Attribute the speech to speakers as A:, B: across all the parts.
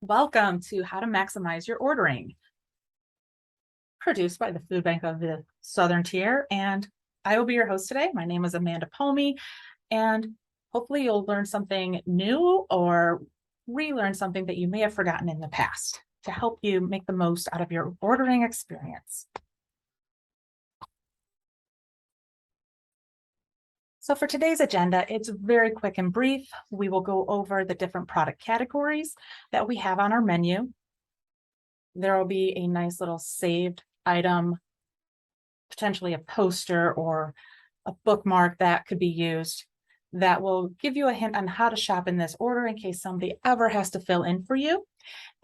A: Welcome to How to Maximize Your Ordering, produced by the Food Bank of the Southern Tier. And I will be your host today. My name is Amanda Palmy, and hopefully you'll learn something new or relearn something that you may have forgotten in the past to help you make the most out of your ordering experience. So for today's agenda, it's very quick and brief. We will go over the different product categories that we have on our menu. There will be a nice little saved item, potentially a poster or a bookmark that could be used that will give you a hint on how to shop in this order in case somebody ever has to fill in for you.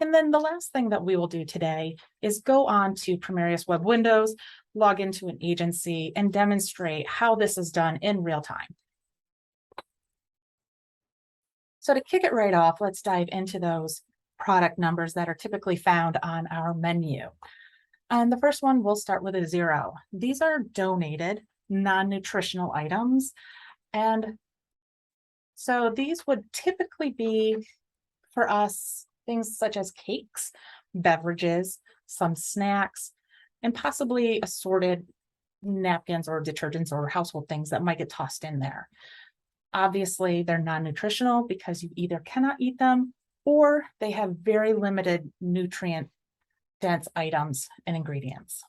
A: And then the last thing that we will do today is go on to Primarius Web Windows, log into an agency, and demonstrate how this is done in real time. So to kick it right off, let's dive into those product numbers that are typically found on our menu. And the first one, we'll start with a 0. These are donated, non-nutritional items. And so these would typically be, for us, things such as cakes, beverages, some snacks, and possibly assorted napkins or detergents or household things that might get tossed in there. Obviously, they're non-nutritional because you either cannot eat them or they have very limited nutrient dense items and ingredients.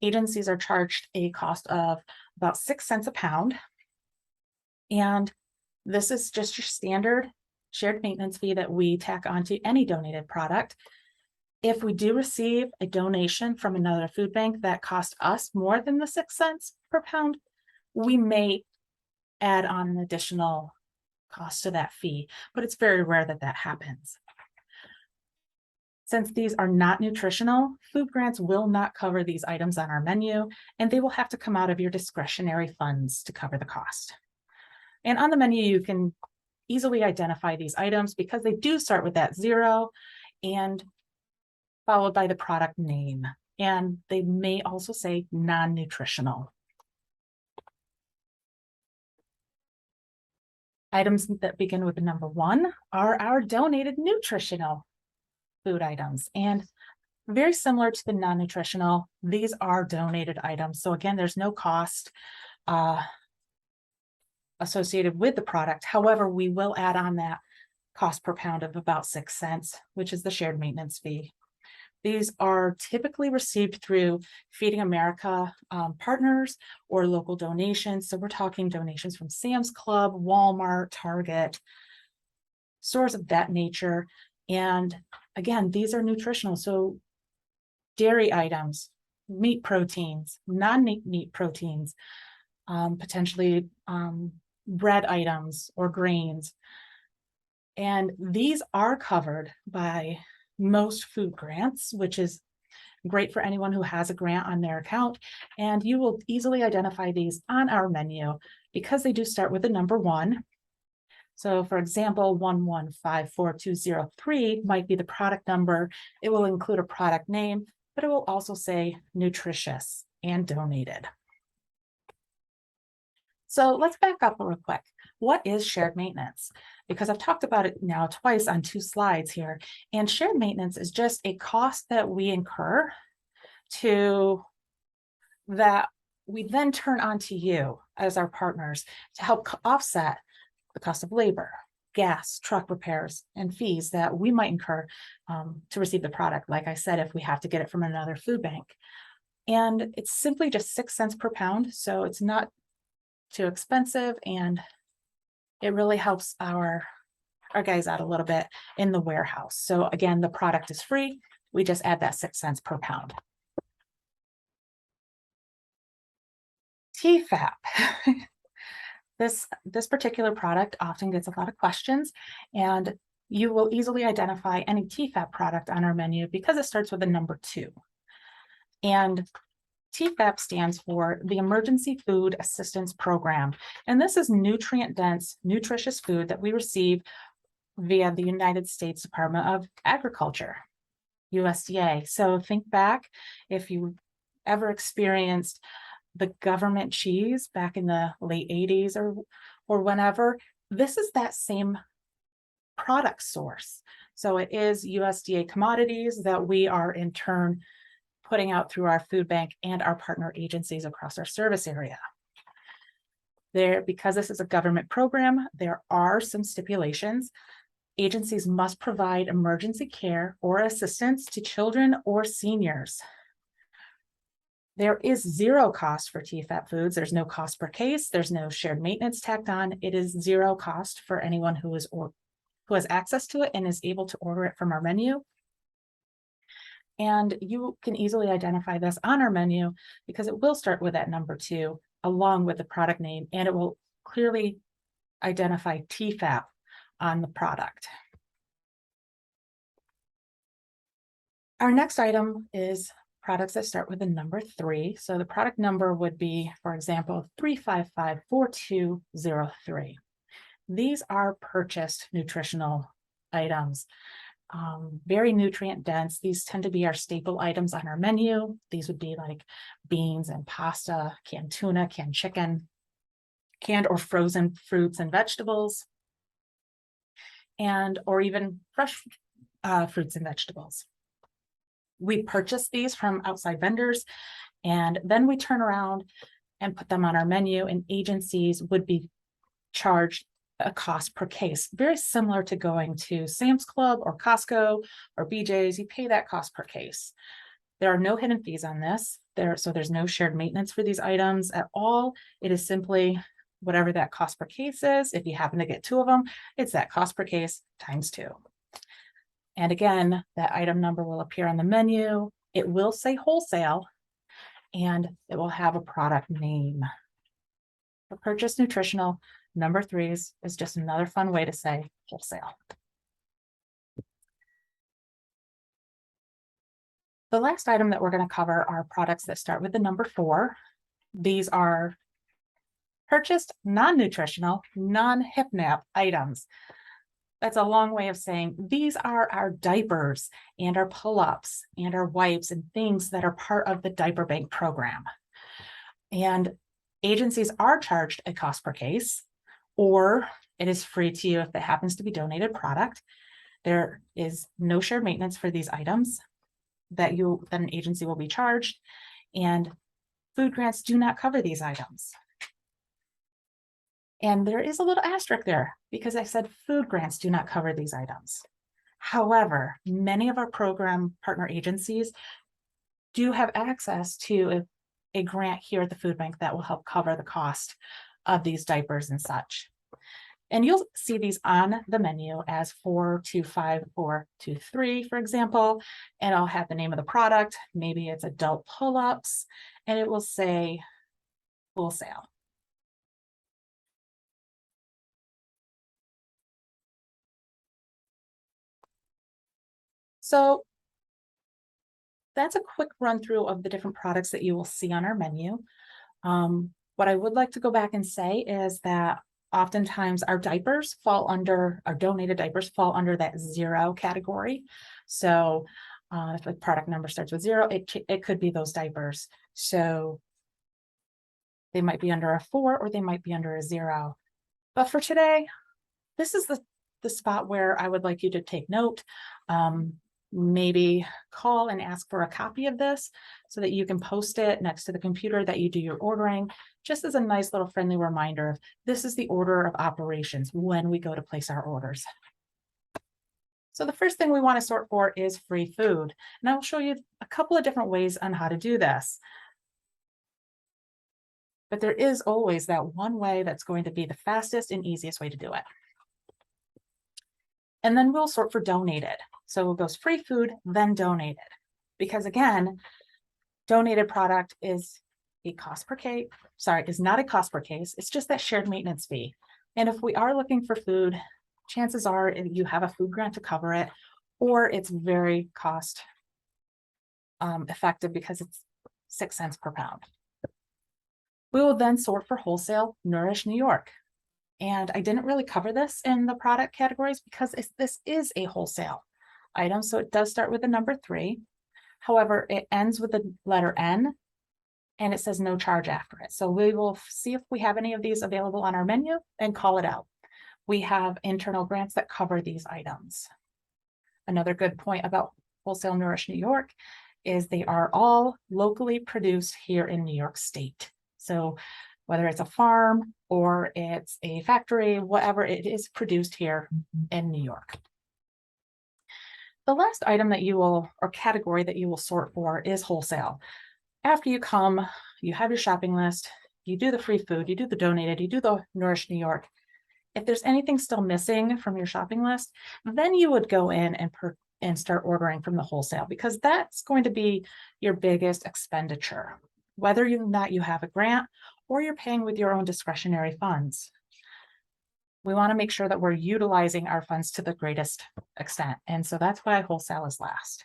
A: Agencies are charged a cost of about 6 cents a pound. And this is just your standard shared maintenance fee that we tack onto any donated product. If we do receive a donation from another food bank that costs us more than the 6 cents per pound, we may add on an additional cost to that fee, but it's very rare that that happens. Since these are not nutritional, food grants will not cover these items on our menu, and they will have to come out of your discretionary funds to cover the cost. And on the menu, you can easily identify these items because they do start with that 0 and followed by the product name. And they may also say non-nutritional. Items that begin with the number 1 are our donated nutritional food items. And very similar to the non-nutritional, these are donated items. So again, there's no cost associated with the product. However, we will add on that cost per pound of about 6 cents, which is the shared maintenance fee. These are typically received through Feeding America partners or local donations. So we're talking donations from Sam's Club, Walmart, Target, stores of that nature. And again, these are nutritional. So dairy items, meat proteins, non-meat proteins, potentially bread items or grains. And these are covered by most food grants, which is great for anyone who has a grant on their account. And you will easily identify these on our menu because they do start with the number 1. So for example, 1154203 might be the product number. It will include a product name, but it will also say nutritious and donated. So let's back up real quick. What is shared maintenance? Because I've talked about it now twice on 2 slides here. And shared maintenance is just a cost that we incur that we then turn on to you as our partners to help offset the cost of labor, gas, truck repairs, and fees that we might incur to receive the product. Like I said, if we have to get it from another food bank. And it's simply just 6 cents per pound. So it's not too expensive, and it really helps our guys out a little bit in the warehouse. So again, the product is free. We just add that 6 cents per pound. TFAP. This particular product often gets a lot of questions, and you will easily identify any TFAP product on our menu because it starts with the number 2. And TFAP stands for the Emergency Food Assistance Program. And this is nutrient-dense, nutritious food that we receive via the United States Department of Agriculture, USDA. So think back if you ever experienced the government cheese back in the late 80s or whenever, this is that same product source. So it is USDA commodities that we are in turn putting out through our food bank and our partner agencies across our service area. Because this is a government program, there are some stipulations. Agencies must provide emergency care or assistance to children or seniors. There is zero cost for TFAP foods. There's no cost per case. There's no shared maintenance tacked on. It is zero cost for anyone who has access to it and is able to order it from our menu. And you can easily identify this on our menu because it will start with that number 2 along with the product name, and it will clearly identify TFAP on the product. Our next item is products that start with the number 3. So the product number would be, for example, 3554203. These are purchased nutritional items, very nutrient dense. These tend to be our staple items on our menu. These would be like beans and pasta, canned tuna, canned chicken, canned or frozen fruits and vegetables, or even fresh fruits and vegetables. We purchase these from outside vendors, and then we turn around and put them on our menu, and agencies would be charged a cost per case, very similar to going to Sam's Club or Costco or BJ's. You pay that cost per case. There are no hidden fees on this. So there's no shared maintenance for these items at all. It is simply whatever that cost per case is. If you happen to get 2 of them, it's that cost per case times 2. And again, that item number will appear on the menu. It will say wholesale, and it will have a product name. For purchase nutritional, number 3 is just another fun way to say wholesale. The last item that we're going to cover are products that start with the number 4. These are purchased non-nutritional, non-HIPNAP items. That's a long way of saying these are our diapers and our pull-ups and our wipes and things that are part of the diaper bank program. And agencies are charged a cost per case, or it is free to you if it happens to be donated product. There is no shared maintenance for these items that an agency will be charged, and food grants do not cover these items. And there is a little asterisk there because I said food grants do not cover these items. However, many of our program partner agencies do have access to a grant here at the food bank that will help cover the cost of these diapers and such. And you'll see these on the menu as 425423, for example, and I'll have the name of the product. Maybe it's adult pull-ups, and it will say wholesale. So that's a quick run through of the different products that you will see on our menu. What I would like to go back and say is that oftentimes our donated diapers fall under that 0 category. So if a product number starts with 0, it could be those diapers. So they might be under a 4 or they might be under a 0. But for today, this is the spot where I would like you to take note. Maybe call and ask for a copy of this so that you can post it next to the computer that you do your ordering, just as a nice little friendly reminder of this is the order of operations when we go to place our orders. So the first thing we want to sort for is free food. And I'll show you a couple of different ways on how to do this. But there is always that one way that's going to be the fastest and easiest way to do it. And then we'll sort for donated. So it goes free food, then donated. Because again, donated product is a cost per case, is not a cost per case. It's just that shared maintenance fee. And if we are looking for food, chances are you have a food grant to cover it, or it's very cost effective because it's 6 cents per pound. We will then sort for wholesale, Nourish New York. And I didn't really cover this in the product categories because this is a wholesale item. So it does start with the number 3. However, it ends with the letter N and it says no charge after it. So we will see if we have any of these available on our menu and call it out. we have internal grants that cover these items. Another good point about Wholesale Nourish New York is they are all locally produced here in New York State. So whether it's a farm or it's a factory, whatever, it is produced here in New York. The last item that you will, or category that you will sort for, is wholesale. After you come, you have your shopping list, you do the free food, you do the donated, you do the Nourish New York. If there's anything still missing from your shopping list, then you would go in and start ordering from the wholesale, because that's going to be your biggest expenditure, whether or not you have a grant or you're paying with your own discretionary funds. We want to make sure that we're utilizing our funds to the greatest extent. And so that's why wholesale is last.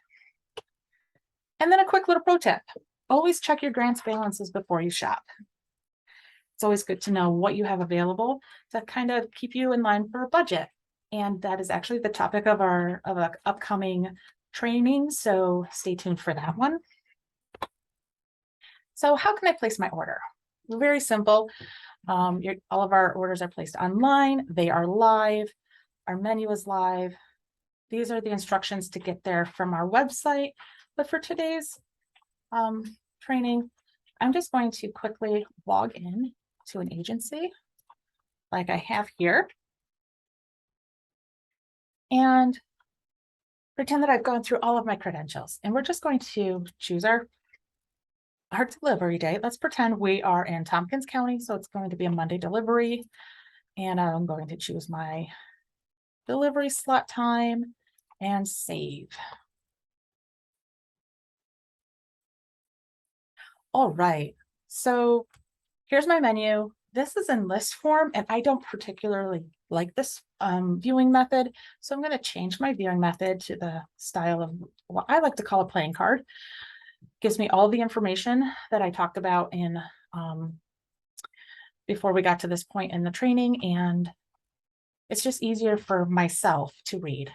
A: And then a quick little pro tip: always check your grants balances before you shop. It's always good to know what you have available to kind of keep you in line for a budget. And that is actually the topic of our upcoming training. So stay tuned for that one. So how can I place my order? Very simple. All of our orders are placed online. They are live. Our menu is live. These are the instructions to get there from our website. But for today's training, I'm just going to quickly log in to an agency like I have here and pretend that I've gone through all of my credentials. And we're just going to choose our delivery date. Let's pretend we are in Tompkins County, so it's going to be a Monday delivery. And I'm going to choose my delivery slot time and save. All right, so here's my menu. This is in list form, and I don't particularly like this viewing method. So I'm going to change my viewing method to the style of what I like to call a playing card. Gives me all the information that I talked about in before we got to this point in the training, and it's just easier for myself to read.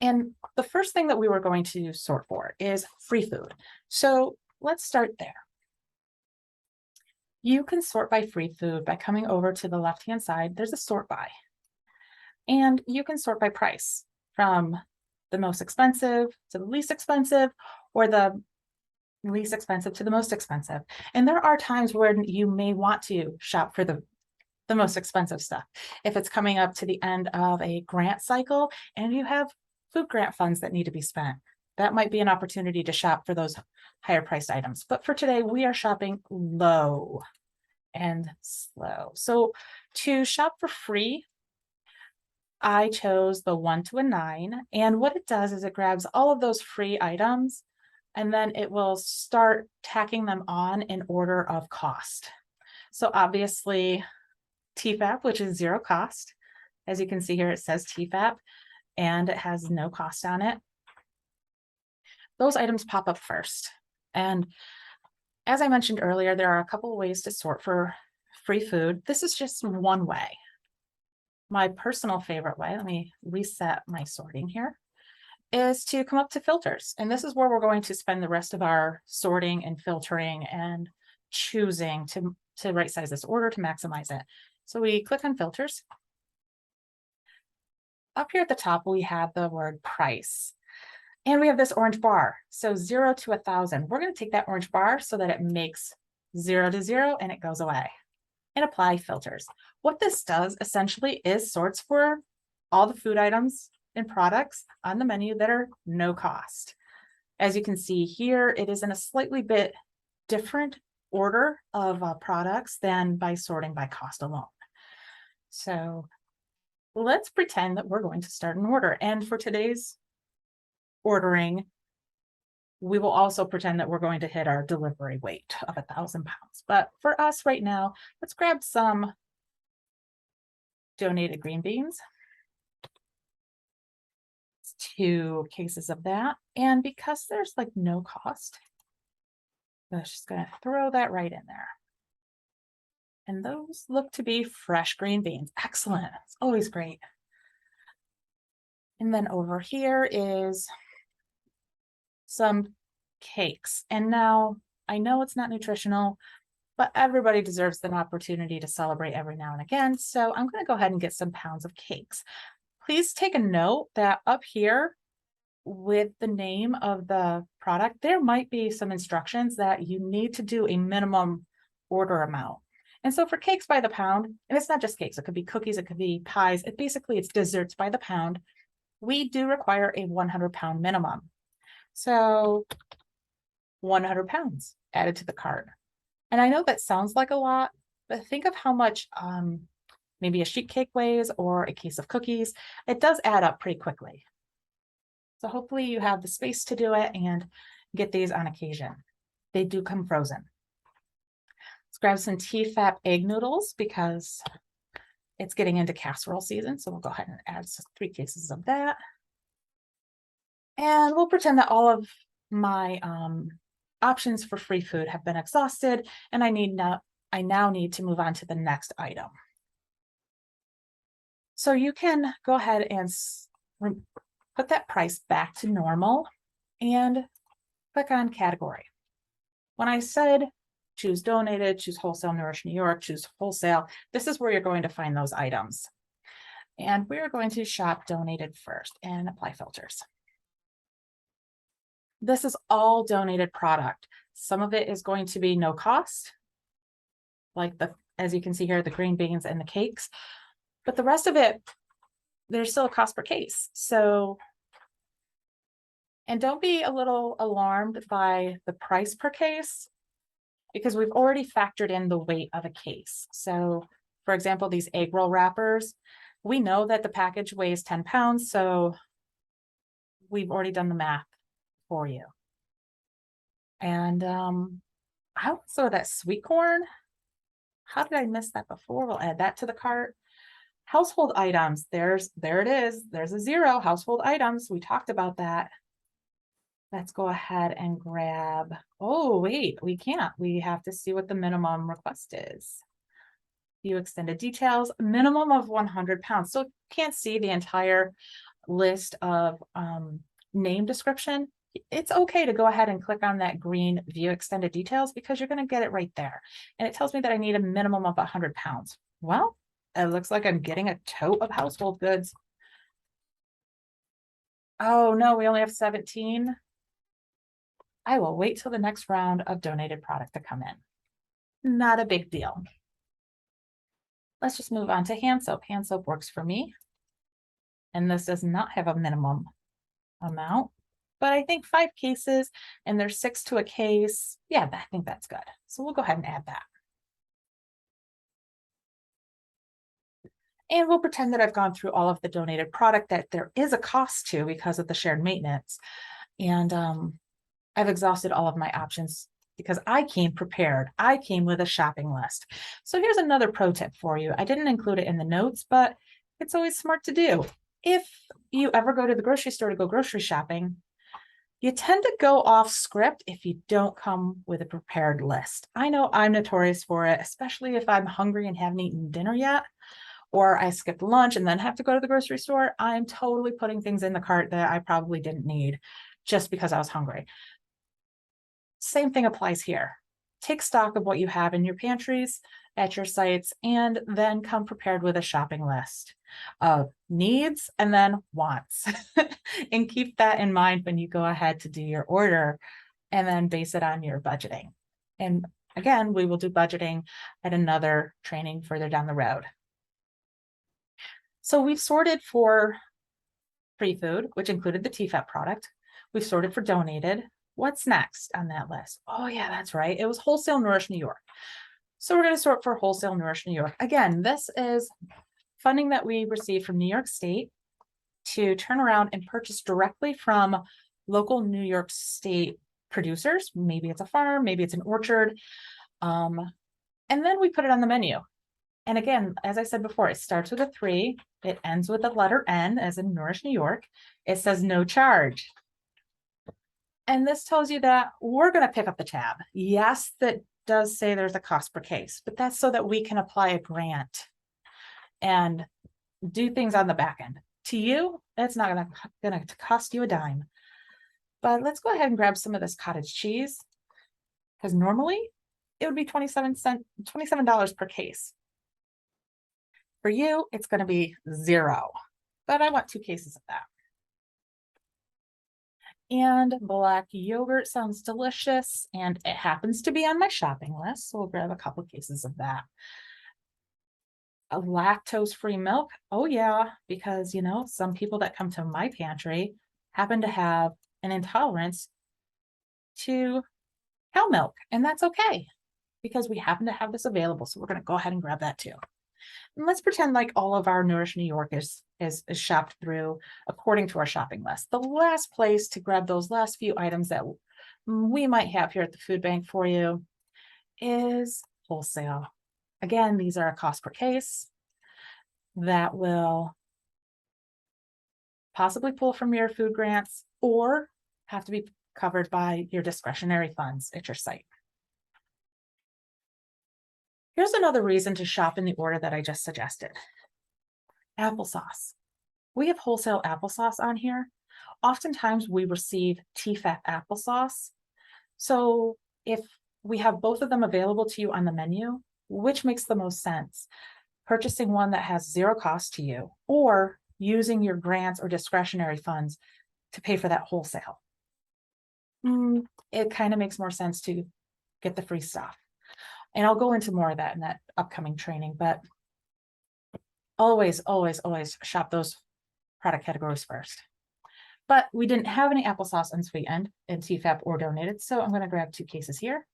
A: And the first thing that we were going to sort for is free food. So let's start there. You can sort by free food by coming over to the left-hand side. There's a sort by. And you can sort by price from the most expensive to the least expensive, or the least expensive to the most expensive. And there are times where you may want to shop for the most expensive stuff. If it's coming up to the end of a grant cycle and you have food grant funds that need to be spent, that might be an opportunity to shop for those higher priced items. But for today, we are shopping low and slow. So to shop for free, I chose the 1 to a 9. And what it does is it grabs all of those free items and then it will start tacking them on in order of cost. So obviously TFAP, which is zero cost. As you can see here, it says TFAP and it has no cost on it. Those items pop up first. And as I mentioned earlier, there are a couple of ways to sort for free food. This is just one way. My personal favorite way, let me reset my sorting here, is to come up to filters. And this is where we're going to spend the rest of our sorting and filtering and choosing to right size this order to maximize it. So we click on filters. Up here at the top, we have the word price. And we have this orange bar. So 0 to 1,000. We're going to take that orange bar so that it makes 0 to 0 and it goes away. And apply filters. What this does essentially is sorts for all the food items and products on the menu that are no cost. As you can see here, it is in a slightly bit different order of products than by sorting by cost alone. So let's pretend that we're going to start an order. And for today's ordering, we will also pretend that we're going to hit our delivery weight of 1,000 pounds. But for us right now, let's grab some donated green beans. 2 cases of that. And because there's like no cost, I'm just going to throw that right in there. And those look to be fresh green beans. Excellent. It's always great. And then over here is some cakes. And now I know it's not nutritional, but everybody deserves an opportunity to celebrate every now and again. So I'm going to go ahead and get some pounds of cakes. Please take a note that up here with the name of the product, there might be some instructions that you need to do a minimum order amount. And so for cakes by the pound, and it's not just cakes, it could be cookies, it could be pies, it's desserts by the pound. We do require a 100-pound minimum. So 100 pounds added to the cart. And I know that sounds like a lot, but think of how much maybe a sheet cake weighs or a case of cookies. It does add up pretty quickly. So hopefully you have the space to do it and get these on occasion. They do come frozen. Let's grab some TFAP egg noodles because it's getting into casserole season. So we'll go ahead and add 3 cases of that. And we'll pretend that all of my options for free food have been exhausted, and I now need to move on to the next item. So you can go ahead and put that price back to normal and click on category. When I said choose donated, choose wholesale Nourish New York, choose wholesale, this is where you're going to find those items. And we're going to shop donated first and apply filters. This is all donated product. Some of it is going to be no cost, like as you can see here, the green beans and the cakes, but the rest of it, there's still a cost per case. So, and don't be a little alarmed by the price per case because we've already factored in the weight of a case. So for example, these egg roll wrappers, we know that the package weighs 10 pounds. So we've already done the math for you. And I also that sweet corn. How did I miss that before? We'll add that to the cart. Household items, there it is. There's a 0, household items. We talked about that. Let's go ahead and grab, oh, wait, we can't. We have to see what the minimum request is. View extended details, minimum of 100 pounds. So can't see the entire list of name description. It's okay to go ahead and click on that green view extended details because you're going to get it right there. And it tells me that I need a minimum of 100 pounds. Well, it looks like I'm getting a tote of household goods. Oh no, we only have 17. I will wait till the next round of donated product to come in. Not a big deal. Let's just move on to hand soap. Hand soap works for me. And this does not have a minimum amount, but I think 5 cases and there's 6 to a case. Yeah, I think that's good. So we'll go ahead and add that. And we'll pretend that I've gone through all of the donated product that there is a cost to because of the shared maintenance. And I've exhausted all of my options because I came prepared. I came with a shopping list. So here's another pro tip for you. I didn't include it in the notes, but it's always smart to do. If you ever go to the grocery store to go grocery shopping, you tend to go off script if you don't come with a prepared list. I know I'm notorious for it, especially if I'm hungry and haven't eaten dinner yet, or I skipped lunch and then have to go to the grocery store. I'm totally putting things in the cart that I probably didn't need just because I was hungry. Same thing applies here. Take stock of what you have in your pantries, at your sites, and then come prepared with a shopping list of needs and then wants. And keep that in mind when you go ahead to do your order and then base it on your budgeting. And again, we will do budgeting at another training further down the road. So we've sorted for free food, which included the TFAP product. We've sorted for donated. What's next on that list? Oh yeah, that's right. It was wholesale Nourish New York. So we're going to sort for wholesale Nourish New York. Again, this is funding that we received from New York State to turn around and purchase directly from local New York State producers. Maybe it's a farm, maybe it's an orchard. And then we put it on the menu. And again, as I said before, it starts with a 3. It ends with the letter N, as in Nourish New York. It says no charge. And this tells you that we're going to pick up the tab. Yes, that does say there's a cost per case, but that's so that we can apply a grant and do things on the back end. To you, it's not going to cost you a dime. But let's go ahead and grab some of this cottage cheese, because normally it would be $27 per case. For you, it's going to be 0, but I want 2 cases of that. And black yogurt sounds delicious, and it happens to be on my shopping list, so we'll grab a couple cases of that. A lactose-free milk, oh yeah, because some people that come to my pantry happen to have an intolerance to cow milk, and that's okay because we happen to have this available, so we're going to go ahead and grab that too. And let's pretend like all of our Nourish New York is shopped through according to our shopping list. The last place to grab those last few items that we might have here at the food bank for you is wholesale. Again, these are a cost per case that will possibly pull from your food grants or have to be covered by your discretionary funds at your site. Here's another reason to shop in the order that I just suggested. Applesauce. We have wholesale applesauce on here. Oftentimes we receive TFAP applesauce. So if we have both of them available to you on the menu, which makes the most sense? Purchasing one that has 0 cost to you, or using your grants or discretionary funds to pay for that wholesale. It kind of makes more sense to get the free stuff. And I'll go into more of that in that upcoming training, but always, always, always shop those product categories first. But we didn't have any applesauce unsweetened in TFAP or donated, so I'm going to grab 2 cases here.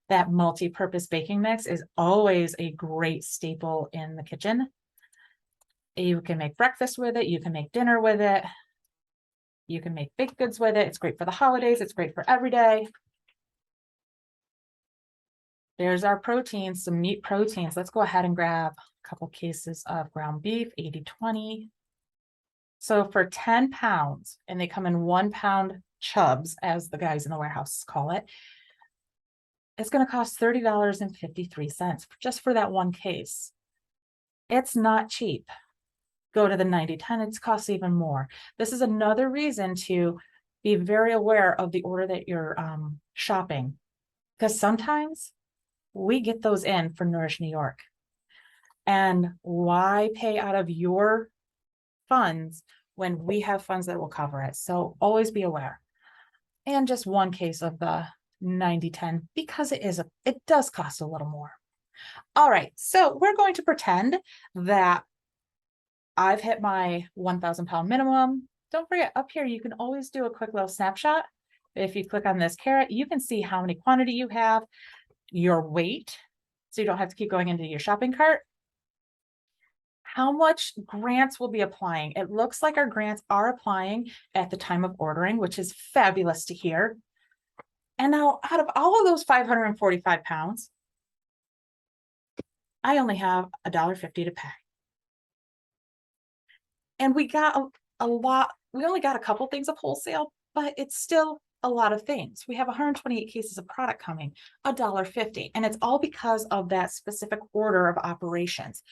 A: That multi-purpose baking mix is always a great staple in the kitchen. You can make breakfast with it. You can make dinner with it. You can make baked goods with it. It's great for the holidays. It's great for every day. There's our proteins, some meat proteins. Let's go ahead and grab a couple cases of ground beef, 80/20. So for 10 pounds, and they come in 1 pound chubs, as the guys in the warehouse call it, it's going to cost $30.53 just for that 1 case. It's not cheap. Go to the 90/10, it costs even more. This is another reason to be very aware of the order that you're shopping, because sometimes we get those in for Nourish New York. And why pay out of your funds when we have funds that will cover it? So always be aware. And just 1 case of the 90/10 because it does cost a little more. All right, so we're going to pretend that I've hit my 1,000 pound minimum. Don't forget, up here you can always do a quick little snapshot. If you click on this caret, you can see how many quantity you have, your weight, so you don't have to keep going into your shopping cart. How much grants will be applying? It looks like our grants are applying at the time of ordering, which is fabulous to hear. And now out of all of those 545 pounds, I only have $1.50 to pay. And we got a lot, we only got a couple things of wholesale, but it's still a lot of things. We have 128 cases of product coming, $1.50, and it's all because of that specific order of operations.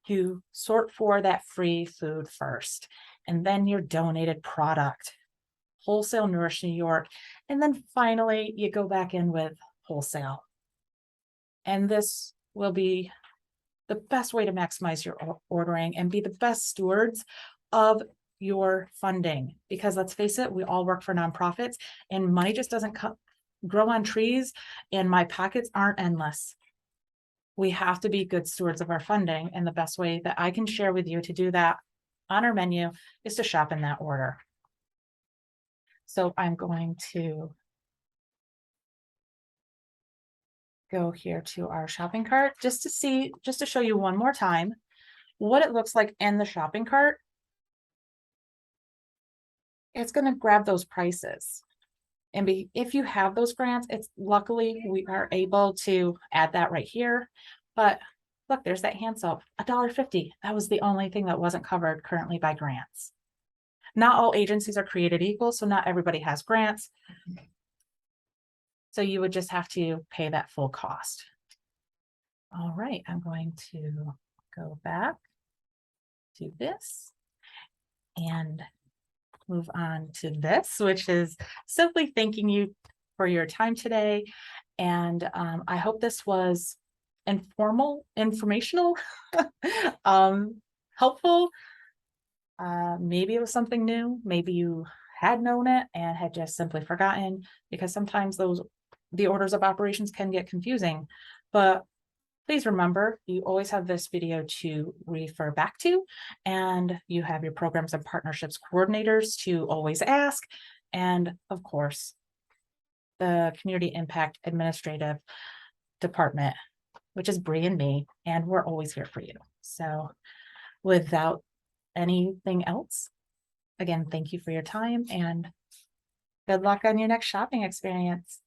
A: You sort for that free food first, and then your donated product, wholesale Nourish New York, and then finally you go back in with wholesale. And this will be the best way to maximize your ordering and be the best stewards of your funding, because let's face it, we all work for nonprofits and money just doesn't grow on trees, and my pockets aren't endless. We have to be good stewards of our funding, and the best way that I can share with you to do that on our menu is to shop in that order. So I'm going to go here to our shopping cart just to show you one more time what it looks like in the shopping cart. It's going to grab those prices. And if you have those grants, it's luckily we are able to add that right here. But look, there's that hand soap, $1.50. That was the only thing that wasn't covered currently by grants. Not all agencies are created equal, so not everybody has grants. So you would just have to pay that full cost. All right, I'm going to go back to this and move on to this, which is simply thanking you for your time today And I hope this was informational, helpful. Maybe it was something new. Maybe you had known it and had just simply forgotten, because sometimes the orders of operations can get confusing. But please remember, you always have this video to refer back to, and you have your programs and partnerships coordinators to always ask. And of course, the Community Impact Administrative Department, which is Bree and me, and we're always here for you. So without anything else, again, thank you for your time and good luck on your next shopping experience.